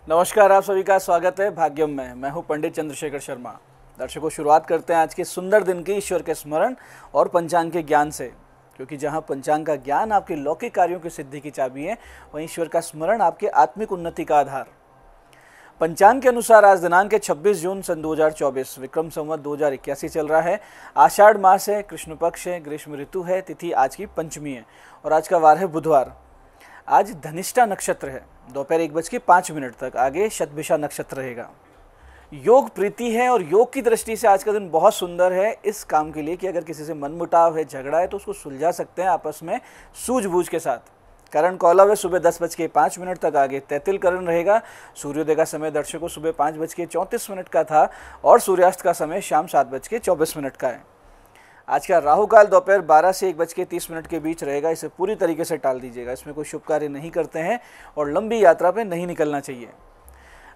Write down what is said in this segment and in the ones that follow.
नमस्कार, आप सभी का स्वागत है भाग्यम में। मैं हूं पंडित चंद्रशेखर शर्मा। दर्शकों, शुरुआत करते हैं आज के सुंदर दिन की ईश्वर के स्मरण और पंचांग के ज्ञान से, क्योंकि जहां पंचांग का ज्ञान आपके लौकिक कार्यों की सिद्धि की चाबी है, वहीं ईश्वर का स्मरण आपके आत्मिक उन्नति का आधार। पंचांग के अनुसार आज दिनांक 26 जून सन 2024 विक्रम संवत 2081 चल रहा है। आषाढ़ मास है, कृष्ण पक्ष है, ग्रीष्म ऋतु है, तिथि आज की पंचमी है और आज का वार है बुधवार। आज धनिष्ठा नक्षत्र है, दोपहर 1:05 तक। आगे शतभिषा नक्षत्र रहेगा। योग प्रीति है और योग की दृष्टि से आज का दिन बहुत सुंदर है इस काम के लिए कि अगर किसी से मनमुटाव है, झगड़ा है, तो उसको सुलझा सकते हैं आपस में सूझबूझ के साथ। करण कौलव है सुबह 10:05 तक। आगे तैतिल करण रहेगा। सूर्योदय का समय दर्शकों सुबह 5:34 का था और सूर्यास्त का समय शाम 7:24 का है। आज का राहु काल दोपहर 12 से 1:30 के बीच रहेगा। इसे पूरी तरीके से टाल दीजिएगा। इसमें कोई शुभ कार्य नहीं करते हैं और लंबी यात्रा पे नहीं निकलना चाहिए।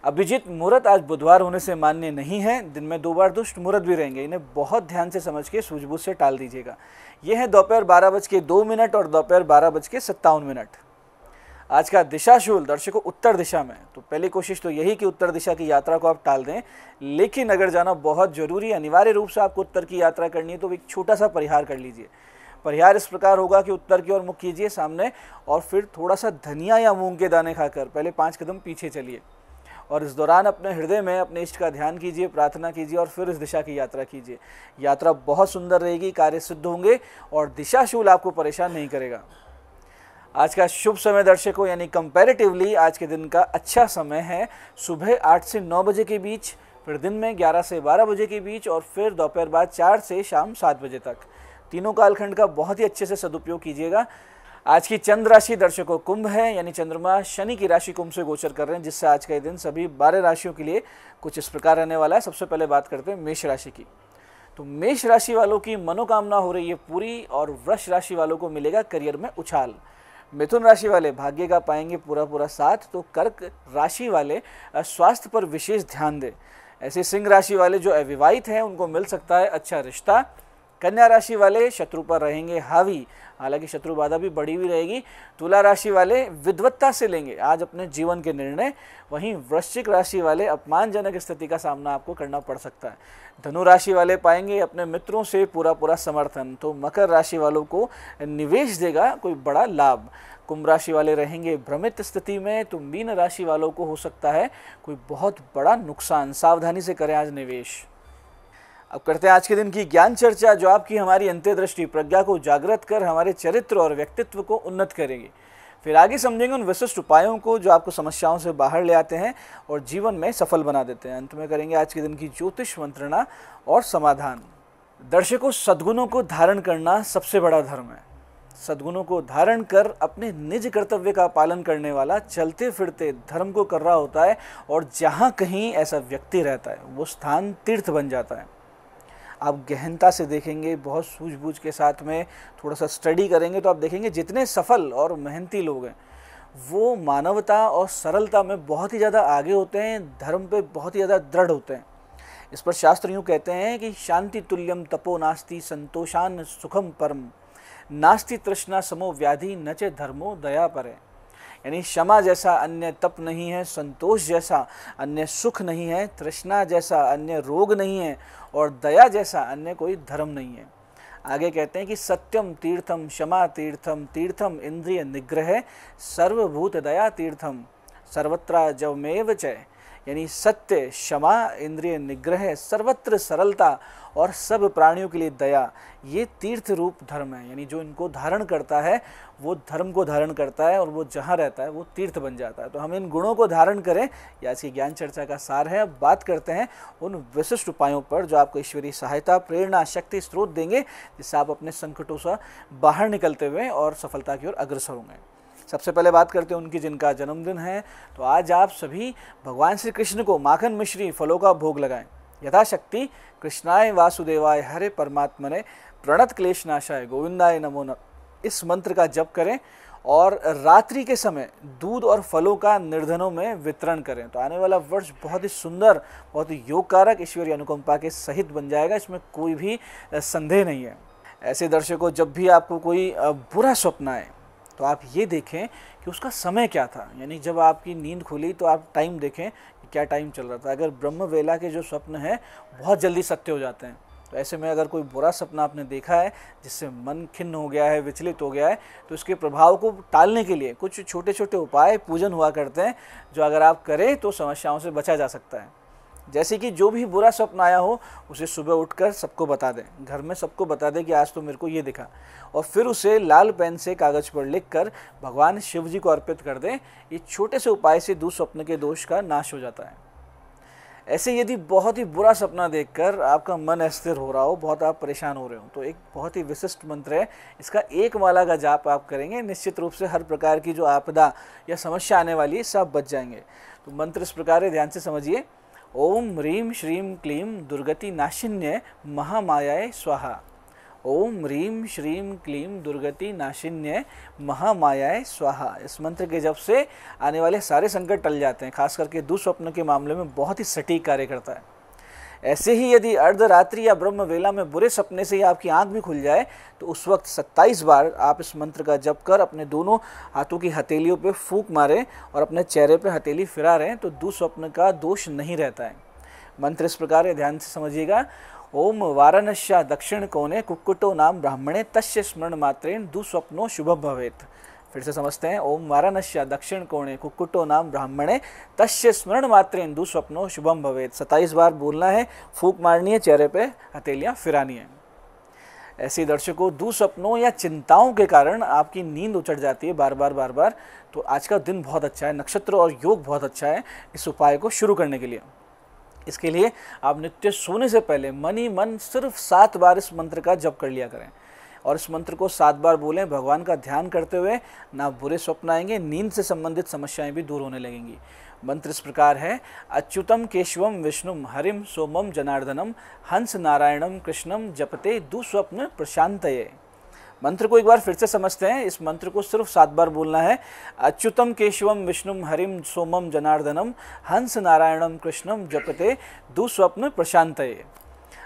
अभिजीत मुहूर्त आज बुधवार होने से मान्य नहीं है। दिन में 2 बार दुष्ट मुहूर्त भी रहेंगे, इन्हें बहुत ध्यान से समझ के सूझबूझ से टाल दीजिएगा। ये है दोपहर 12:02 और दोपहर 12:57। आज का दिशाशूल दर्शकों उत्तर दिशा में। तो पहली कोशिश तो यही कि उत्तर दिशा की यात्रा को आप टाल दें, लेकिन अगर जाना बहुत जरूरी, अनिवार्य रूप से आपको उत्तर की यात्रा करनी है तो एक छोटा सा परिहार कर लीजिए। परिहार इस प्रकार होगा कि उत्तर की ओर मुख कीजिए सामने और फिर थोड़ा सा धनिया या मूंग के दाने खाकर पहले 5 कदम पीछे चलिए और इस दौरान अपने हृदय में अपने इष्ट का ध्यान कीजिए, प्रार्थना कीजिए और फिर इस दिशा की यात्रा कीजिए। यात्रा बहुत सुंदर रहेगी, कार्य सिद्ध होंगे और दिशाशूल आपको परेशान नहीं करेगा। आज का शुभ समय दर्शकों यानी कंपैरेटिवली आज के दिन का अच्छा समय है सुबह 8 से 9 बजे के बीच, फिर दिन में 11 से 12 बजे के बीच और फिर दोपहर बाद 4 से शाम 7 बजे तक। तीनों कालखंड का बहुत ही अच्छे से सदुपयोग कीजिएगा। आज की चंद्र राशि दर्शकों कुंभ है, यानी चंद्रमा शनि की राशि कुंभ से गोचर कर रहे हैं, जिससे आज का दिन सभी 12 राशियों के लिए कुछ इस प्रकार रहने वाला है। सबसे पहले बात करते हैं मेष राशि की। तो मेष राशि वालों की मनोकामना हो रही है पूरी और वृष राशि वालों को मिलेगा करियर में उछाल। मिथुन राशि वाले भाग्य का पाएंगे पूरा साथ। तो कर्क राशि वाले स्वास्थ्य पर विशेष ध्यान दें। ऐसे सिंह राशि वाले जो अविवाहित हैं उनको मिल सकता है अच्छा रिश्ता। कन्या राशि वाले शत्रु पर रहेंगे हावी, हालांकि शत्रु बाधा भी बढ़ी हुई रहेगी। तुला राशि वाले विद्वत्ता से लेंगे आज अपने जीवन के निर्णय। वहीं वृश्चिक राशि वाले अपमानजनक स्थिति का सामना आपको करना पड़ सकता है। धनु राशि वाले पाएंगे अपने मित्रों से पूरा समर्थन। तो मकर राशि वालों को निवेश देगा कोई बड़ा लाभ। कुंभ राशि वाले रहेंगे भ्रमित स्थिति में। तो मीन राशि वालों को हो सकता है कोई बहुत बड़ा नुकसान, सावधानी से करें आज निवेश। अब करते हैं आज के दिन की ज्ञान चर्चा, जो आपकी हमारी अंतर्दृष्टि प्रज्ञा को जागृत कर हमारे चरित्र और व्यक्तित्व को उन्नत करेगी। फिर आगे समझेंगे उन विशिष्ट उपायों को जो आपको समस्याओं से बाहर ले आते हैं और जीवन में सफल बना देते हैं। अंत में करेंगे आज के दिन की ज्योतिष मंत्रणा और समाधान। दर्शकों, सद्गुणों को धारण करना सबसे बड़ा धर्म है। सद्गुणों को धारण कर अपने निज कर्तव्य का पालन करने वाला चलते फिरते धर्म को कर रहा होता है और जहाँ कहीं ऐसा व्यक्ति रहता है वो स्थान तीर्थ बन जाता है। आप गहनता से देखेंगे, बहुत सूझबूझ के साथ में थोड़ा सा स्टडी करेंगे तो आप देखेंगे जितने सफल और मेहनती लोग हैं वो मानवता और सरलता में बहुत ही ज़्यादा आगे होते हैं, धर्म पे बहुत ही ज़्यादा दृढ़ होते हैं। इस पर शास्त्र यूँ कहते हैं कि शांति तुल्यम तपो नास्ति संतोषान सुखम परम नास्ति तृष्णा समो व्याधि न च धर्मो दया परे। यानी क्षमा जैसा अन्य तप नहीं है, संतोष जैसा अन्य सुख नहीं है, तृष्णा जैसा अन्य रोग नहीं है और दया जैसा अन्य कोई धर्म नहीं है। आगे कहते हैं कि सत्यम तीर्थम क्षमा तीर्थम तीर्थम इंद्रिय निग्रह सर्वभूत दया तीर्थम सर्वत्र जवमेव च। यानी सत्य, क्षमा, इंद्रिय निग्रह, सर्वत्र सरलता और सब प्राणियों के लिए दया, ये तीर्थ रूप धर्म है। यानी जो इनको धारण करता है वो धर्म को धारण करता है और वो जहाँ रहता है वो तीर्थ बन जाता है। तो हम इन गुणों को धारण करें, ये आज की ज्ञान चर्चा का सार है। अब बात करते हैं उन विशिष्ट उपायों पर जो आपको ईश्वरीय सहायता, प्रेरणा, शक्ति, स्रोत देंगे, जिससे आप अपने संकटों से बाहर निकलते हुए और सफलता की ओर अग्रसर होंगे। सबसे पहले बात करते हैं उनकी जिनका जन्मदिन है। तो आज आप सभी भगवान श्री कृष्ण को माखन मिश्री फलों का भोग लगाएं। यथाशक्ति कृष्णाय वासुदेवाय हरे परमात्मने प्रणत क्लेश नाशाय गोविंदाय नमो नमः इस मंत्र का जप करें और रात्रि के समय दूध और फलों का निर्धनों में वितरण करें। तो आने वाला वर्ष बहुत ही सुंदर, बहुत ही योगकारक, ईश्वरीय अनुकंपा के सहित बन जाएगा, इसमें कोई भी संदेह नहीं है। ऐसे दर्शकों, जब भी आपको कोई बुरा स्वप्न आए तो आप ये देखें कि उसका समय क्या था, यानी जब आपकी नींद खुली तो आप टाइम देखें कि क्या टाइम चल रहा था। अगर ब्रह्म वेला के जो स्वप्न हैं बहुत जल्दी सत्य हो जाते हैं, तो ऐसे में अगर कोई बुरा सपना आपने देखा है जिससे मन खिन्न हो गया है, विचलित हो गया है, तो इसके प्रभाव को टालने के लिए कुछ छोटे छोटे उपाय पूजन हुआ करते हैं, जो अगर आप करें तो समस्याओं से बचा जा सकता है। जैसे कि जो भी बुरा सपना आया हो उसे सुबह उठकर सबको बता दें, घर में सबको बता दें कि आज तो मेरे को ये दिखा, और फिर उसे लाल पेन से कागज़ पर लिखकर भगवान शिव जी को अर्पित कर दें। ये छोटे से उपाय से दुःस्वप्न के दोष का नाश हो जाता है। ऐसे यदि बहुत ही बुरा सपना देखकर आपका मन अस्थिर हो रहा हो, बहुत आप परेशान हो रहे हो, तो एक बहुत ही विशिष्ट मंत्र है, इसका एक माला का जाप आप करेंगे, निश्चित रूप से हर प्रकार की जो आपदा या समस्या आने वाली है सब बच जाएंगे। तो मंत्र इस प्रकार है, ध्यान से समझिए। ओम ह्रीं श्रीं क्लीं दुर्गति नाशिन्य महामायाय स्वाहा। ओम ह्रीं श्रीं क्लीं दुर्गति नाशिन्य महामायाय स्वाहा। इस मंत्र के जप से आने वाले सारे संकट टल जाते हैं, खास करके दुःस्वप्न के मामले में बहुत ही सटीक कार्य करता है। ऐसे ही यदि अर्धरात्रि या ब्रह्म वेला में बुरे सपने से ही आपकी आंख भी खुल जाए, तो उस वक्त 27 बार आप इस मंत्र का जप कर अपने दोनों हाथों की हथेलियों पे फूंक मारें और अपने चेहरे पे हथेली फिरा रहें, तो दुःस्वप्न का दोष नहीं रहता है। मंत्र इस प्रकार है, ध्यान से समझिएगा। ओम वाराणस्या दक्षिण कोणे कुक्कुटो नाम ब्राह्मणे तस्य स्मरण मात्रेण दुःस्वप्नो शुभ भवेत्। फिर से समझते हैं। ओम वाराणस्या दक्षिण कोणे कुक्कुटो नाम ब्राह्मणे तस्य स्मरण मात्रेण दुःस्वप्नो शुभम भवेत्। 27 बार बोलना है, फूंक मारनी है, चेहरे पे हथेलियां फिरानी है। ऐसे दर्शकों, दुःस्वप्नों या चिंताओं के कारण आपकी नींद उचट जाती है बार बार, तो आज का दिन बहुत अच्छा है, नक्षत्र और योग बहुत अच्छा है इस उपाय को शुरू करने के लिए। इसके लिए आप नित्य सोने से पहले मन ही मन सिर्फ 7 बार इस मंत्र का जप कर लिया करें, और इस मंत्र को 7 बार बोलें भगवान का ध्यान करते हुए। ना बुरे स्वप्न आएंगे, नींद से संबंधित समस्याएं भी दूर होने लगेंगी। मंत्र इस प्रकार है। अच्युतम केशवम विष्णुम हरिम सोमम जनार्दनम हंस नारायणम कृष्णम जपते दुःस्वप्न प्रशांतये। मंत्र को एक बार फिर से समझते हैं। इस मंत्र को सिर्फ 7 बार बोलना है। अच्युतम केशवम विष्णुम हरिम सोमम जनार्दनम हंस नारायणम कृष्णम जपते दुःस्वप्न प्रशांतये।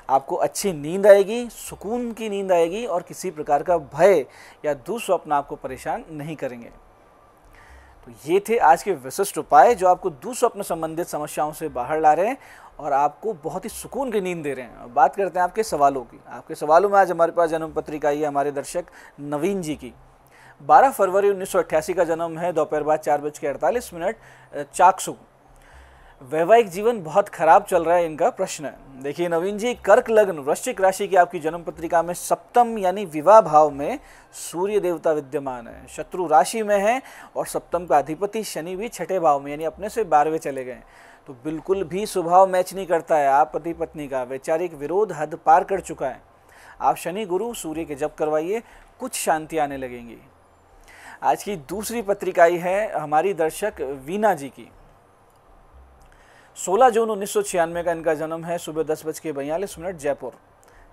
आपको अच्छी नींद आएगी, सुकून की नींद आएगी, और किसी प्रकार का भय या दुःस्वप्न आपको परेशान नहीं करेंगे। तो ये थे आज के विशिष्ट उपाय जो आपको दुःस्वप्न संबंधित समस्याओं से बाहर ला रहे हैं और आपको बहुत ही सुकून की नींद दे रहे हैं। अब बात करते हैं आपके सवालों की। आपके सवालों में आज हमारे पास जन्म पत्रिका आई है हमारे दर्शक नवीन जी की। 12 फरवरी 1988 का जन्म है, दोपहर बाद 4:48 चाकसू। वैवाहिक जीवन बहुत खराब चल रहा है, इनका प्रश्न है। देखिए नवीन जी, कर्क लग्न वृश्चिक राशि की आपकी जन्म पत्रिका में सप्तम यानी विवाह भाव में सूर्य देवता विद्यमान है, शत्रु राशि में है, और सप्तम का अधिपति शनि भी 6ठे भाव में यानी अपने से 12वें चले गए। तो बिल्कुल भी स्वभाव मैच नहीं करता है आप पति पत्नी का, वैचारिक विरोध हद पार कर चुका है। आप शनि गुरु सूर्य के जप करवाइए, कुछ शांति आने लगेंगी। आज की दूसरी पत्रिका आई है हमारी दर्शक वीना जी की। 16 जून 1996 का इनका जन्म है, सुबह 10:42 जयपुर।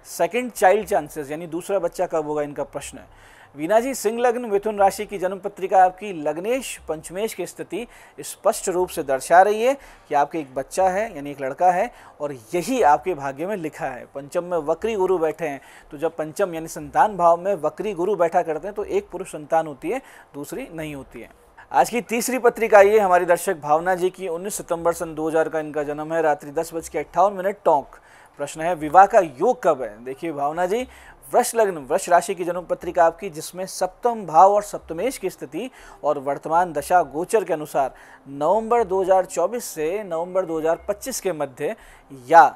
सेकंड चाइल्ड चांसेस यानी दूसरा बच्चा कब होगा, इनका प्रश्न है। वीना जी, सिंह लग्न मिथुन राशि की जन्म पत्रिका आपकी लग्नेश पंचमेश की स्थिति स्पष्ट रूप से दर्शा रही है कि आपके एक बच्चा है यानी एक लड़का है, और यही आपके भाग्य में लिखा है। पंचम में वक्री गुरु बैठे हैं, तो जब पंचम यानी संतान भाव में वक्री गुरु बैठा करते हैं तो एक पुरुष संतान होती है, दूसरी नहीं होती है। आज की तीसरी पत्रिका ये हमारी दर्शक भावना जी की। 19 सितंबर सन 2000 का इनका जन्म है, रात्रि 10:58 टोंक। प्रश्न है विवाह का योग कब है। देखिए भावना जी, वृष लग्न वृष राशि की जन्म पत्रिका आपकी, जिसमें सप्तम भाव और सप्तमेश की स्थिति और वर्तमान दशा गोचर के अनुसार नवंबर 2024 से नवंबर 2025 के मध्य या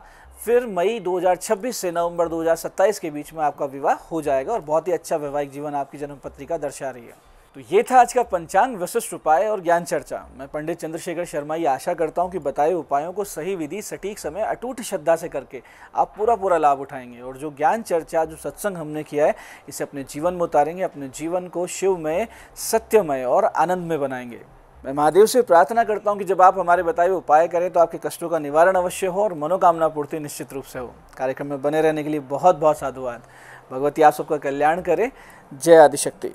फिर मई 2026 से नवंबर 2027 के बीच में आपका विवाह हो जाएगा, और बहुत ही अच्छा वैवाहिक जीवन आपकी जन्म पत्रिका दर्शा रही है। तो ये था आज का पंचांग विशिष्ट उपाय और ज्ञान चर्चा। मैं पंडित चंद्रशेखर शर्मा ये आशा करता हूँ कि बताए उपायों को सही विधि सटीक समय अटूट श्रद्धा से करके आप पूरा लाभ उठाएंगे, और जो ज्ञान चर्चा जो सत्संग हमने किया है इसे अपने जीवन में उतारेंगे, अपने जीवन को शिवमय सत्यमय और आनंदमय बनाएंगे। मैं महादेव से प्रार्थना करता हूँ कि जब आप हमारे बताए हुए उपाय करें तो आपके कष्टों का निवारण अवश्य हो और मनोकामना पूर्ति निश्चित रूप से हो। कार्यक्रम में बने रहने के लिए बहुत बहुत साधुवाद। भगवती आप सबका कल्याण करे। जय आदिशक्ति।